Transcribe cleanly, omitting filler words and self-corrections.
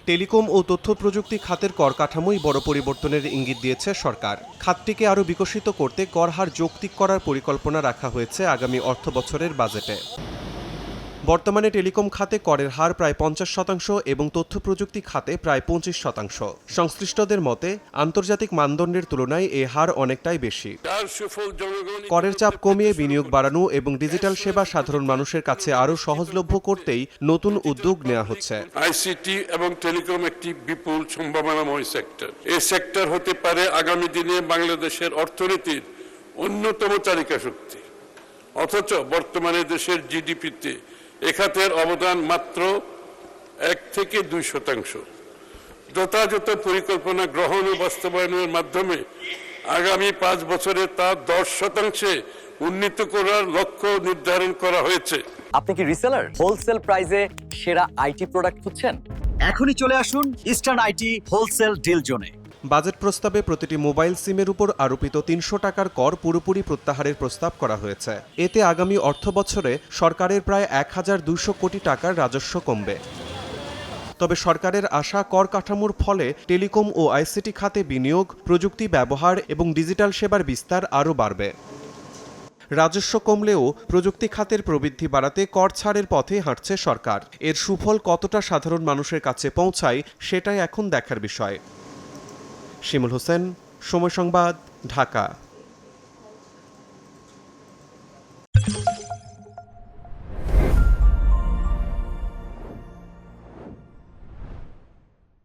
Telecom ও তথ্য প্রযুক্তি খাতের কর কাঠামোই বড় পরিবর্তনের ইঙ্গিত দিয়েছে সরকার। খাতটিকে আরও বিকশিত করতে কর হার যৌক্তিক করার পরিকল্পনা রাখা হয়েছে আগামী অর্থবছরের বাজেটে। বর্তমানে টেলিকম খাতে করের হার প্রায় 50% এবং তথ্য প্রযুক্তি খাতে প্রায় 25%। সংশ্লিষ্টদের মতে আন্তর্জাতিক মানদণ্ডের তুলনায় এ হার অনেকটাই বেশি। করের চাপ কমিয়ে বিনিয়োগ বাড়ানো এবং ডিজিটাল সেবা সাধারণ মানুষের কাছে আরও সহজলভ্য করতেই নতুন উদ্যোগ নেওয়া হচ্ছে। আইসিটি এবং টেলিকম একটি বিপুল সম্ভাবনাময় সেক্টর। এই সেক্টর হতে পারে আগামী দিনে বাংলাদেশের অর্থনীতির অন্যতম চালিকা শক্তি। অথচ বর্তমানে দেশের জিডিপিতে এ খাতের অবদান মাত্র 1 থেকে 2%। যথাযথ পরিকল্পনা গ্রহণ ও বাস্তবায়নের মাধ্যমে আগামী 5 বছরে তা 10% উন্নীত করার লক্ষ্য নির্ধারণ করা হয়েছে। আপনি কি রিসেলার? হোলসেল প্রাইসে সেরা আইটি প্রোডাক্ট খুঁজছেন? এখনই চলে আসুন ইস্টার্ন আইটি হোলসেল ডিল জোনে। বাজেট প্রস্তাবে প্রতিটি মোবাইল সিমের উপর আরোপিত 300 টাকার কর পুরোপুরি প্রত্যাহারের প্রস্তাব করা হয়েছে। এতে আগামী অর্থবছরে সরকারের প্রায় 1200 কোটি টাকার রাজস্ব কমবে। তবে সরকারের আশা কর কাঠামোর ফলে টেলিকম ও আইসিটি খাতে বিনিয়োগ, প্রযুক্তি ব্যবহার এবং ডিজিটাল সেবার বিস্তার আরও বাড়বে। রাজস্ব কমলেও প্রযুক্তি খাতের প্রবৃদ্ধি বাড়াতে কর ছাড়ের পথে হাঁটছে সরকার। এর সুফল কতটা সাধারণ মানুষের কাছে পৌঁছায় সেটাই এখন দেখার বিষয়। শিমুল হোসেন, সময় সংবাদ, ঢাকা।